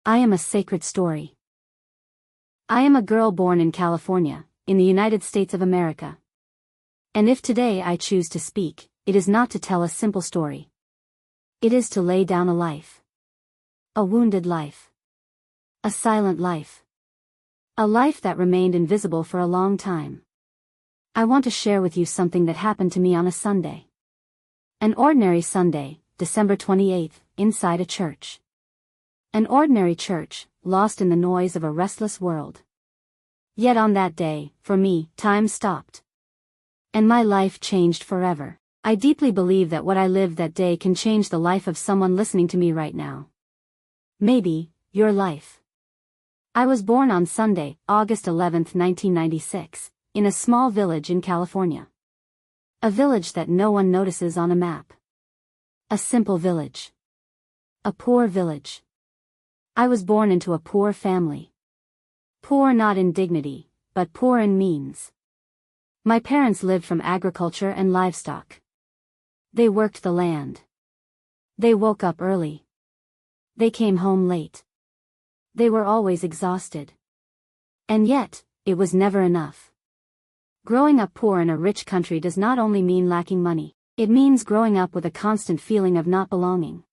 I am a sacred story. I am a girl born in California, in the United States of America. And if today I choose to speak, it is not to tell a simple story. It is to lay down a life. A wounded life. A silent life. A life that remained invisible for a long time. I want to share with you something that happened to me on a Sunday. An ordinary Sunday, December 28th, inside a church. An ordinary church, lost in the noise of a restless world. Yet on that day, for me, time stopped. And my life changed forever. I deeply believe that what I lived that day can change the life of someone listening to me right now. Maybe, your life. I was born on Sunday, August 11, 1996, in a small village in California. A village that no one notices on a map. A simple village. A poor village. I was born into a poor family. Poor not in dignity, but poor in means. My parents lived from agriculture and livestock. They worked the land. They woke up early. They came home late. They were always exhausted. And yet, it was never enough. Growing up poor in a rich country does not only mean lacking money, it means growing up with a constant feeling of not belonging.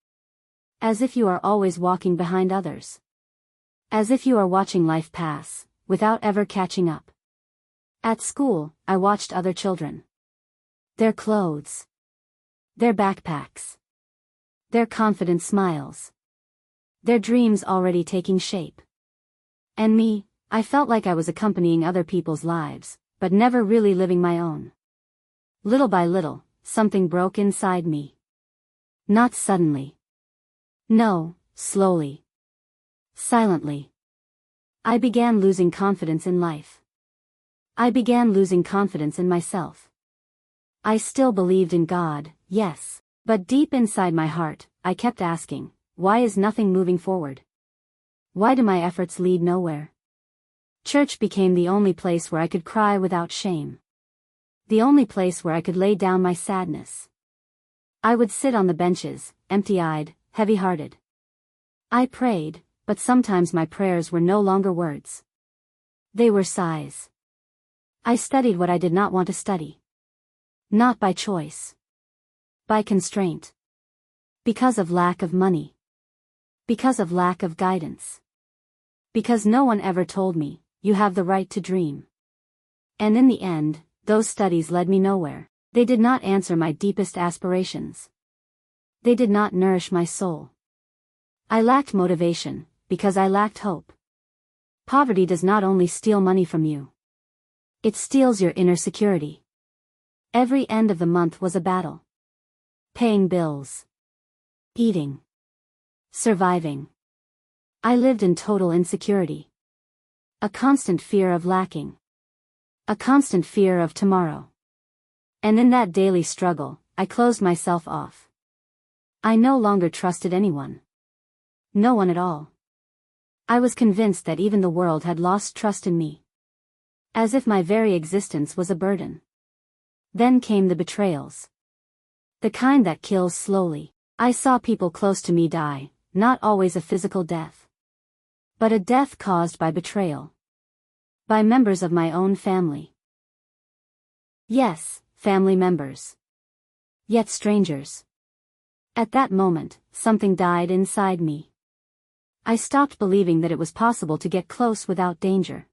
As if you are always walking behind others. As if you are watching life pass, without ever catching up. At school, I watched other children. Their clothes. Their backpacks. Their confident smiles. Their dreams already taking shape. And me, I felt like I was accompanying other people's lives, but never really living my own. Little by little, something broke inside me. Not suddenly. No, slowly. Silently. I began losing confidence in life. I began losing confidence in myself. I still believed in God, yes, but deep inside my heart, I kept asking, why is nothing moving forward? Why do my efforts lead nowhere? Church became the only place where I could cry without shame. The only place where I could lay down my sadness. I would sit on the benches, empty-eyed, heavy-hearted. I prayed, but sometimes my prayers were no longer words. They were sighs. I studied what I did not want to study. Not by choice. By constraint. Because of lack of money. Because of lack of guidance. Because no one ever told me, you have the right to dream. And in the end, those studies led me nowhere. They did not answer my deepest aspirations. They did not nourish my soul. I lacked motivation, because I lacked hope. Poverty does not only steal money from you. It steals your inner security. Every end of the month was a battle. Paying bills. Eating. Surviving. I lived in total insecurity. A constant fear of lacking. A constant fear of tomorrow. And in that daily struggle, I closed myself off. I no longer trusted anyone. No one at all. I was convinced that even the world had lost trust in me. As if my very existence was a burden. Then came the betrayals. The kind that kills slowly. I saw people close to me die, not always a physical death. But a death caused by betrayal. By members of my own family. Yes, family members. Yet strangers. At that moment, something died inside me. I stopped believing that it was possible to get close without danger.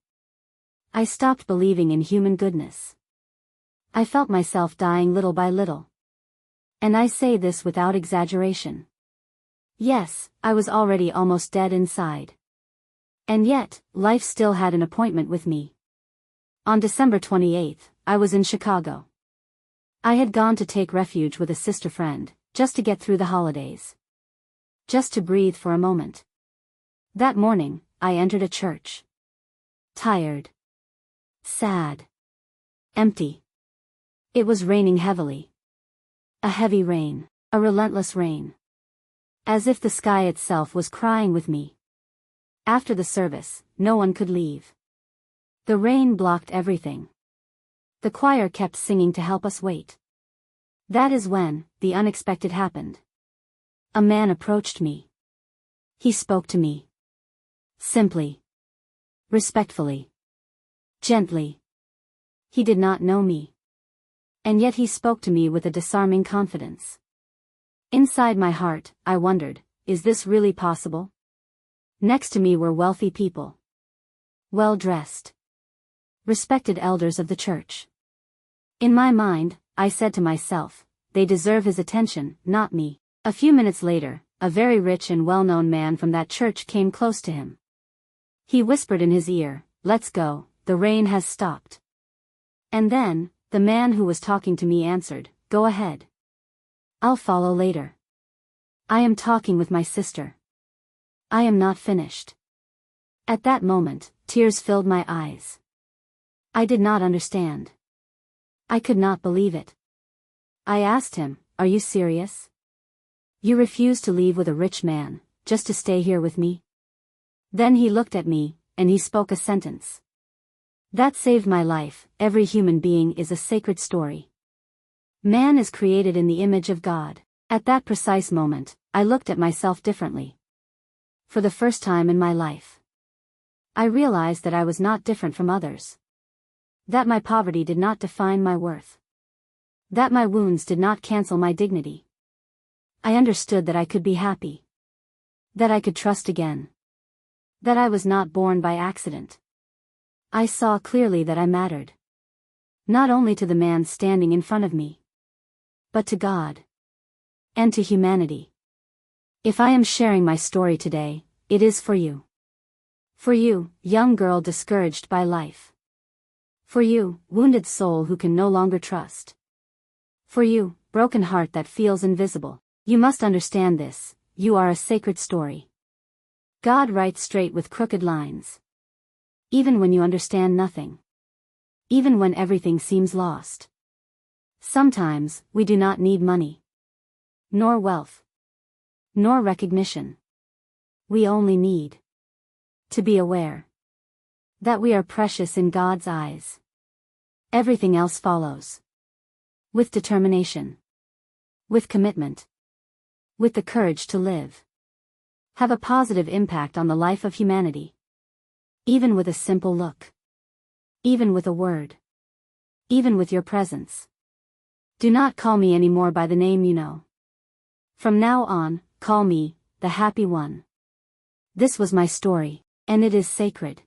I stopped believing in human goodness. I felt myself dying little by little. And I say this without exaggeration. Yes, I was already almost dead inside. And yet, life still had an appointment with me. On December 28th, I was in Chicago. I had gone to take refuge with a sister friend, just to get through the holidays. Just to breathe for a moment. That morning, I entered a church. Tired. Sad. Empty. It was raining heavily. A heavy rain, a relentless rain. As if the sky itself was crying with me. After the service, no one could leave. The rain blocked everything. The choir kept singing to help us wait. That is when the unexpected happened. A man approached me. He spoke to me. Simply. Respectfully. Gently. He did not know me. And yet he spoke to me with a disarming confidence. Inside my heart, I wondered, is this really possible? Next to me were wealthy people. Well-dressed. Respected elders of the church. In my mind, I said to myself, they deserve his attention, not me. A few minutes later, a very rich and well-known man from that church came close to him. He whispered in his ear, "Let's go, the rain has stopped." And then, the man who was talking to me answered, "Go ahead. I'll follow later. I am talking with my sister. I am not finished." At that moment, tears filled my eyes. I did not understand. I could not believe it. I asked him, "Are you serious? You refuse to leave with a rich man, just to stay here with me?" Then he looked at me, and he spoke a sentence that saved my life. Every human being is a sacred story. Man is created in the image of God. At that precise moment, I looked at myself differently. For the first time in my life, I realized that I was not different from others. That my poverty did not define my worth. That my wounds did not cancel my dignity. I understood that I could be happy. That I could trust again. That I was not born by accident. I saw clearly that I mattered. Not only to the man standing in front of me, but to God. And to humanity. If I am sharing my story today, it is for you. For you, young girl discouraged by life. For you, wounded soul who can no longer trust. For you, broken heart that feels invisible. You must understand this, you are a sacred story. God writes straight with crooked lines. Even when you understand nothing. Even when everything seems lost. Sometimes, we do not need money. Nor wealth. Nor recognition. We only need to be aware that we are precious in God's eyes. Everything else follows. With determination. With commitment. With the courage to live. Have a positive impact on the life of humanity. Even with a simple look. Even with a word. Even with your presence. Do not call me anymore by the name you know. From now on, call me, the happy one. This was my story, and it is sacred.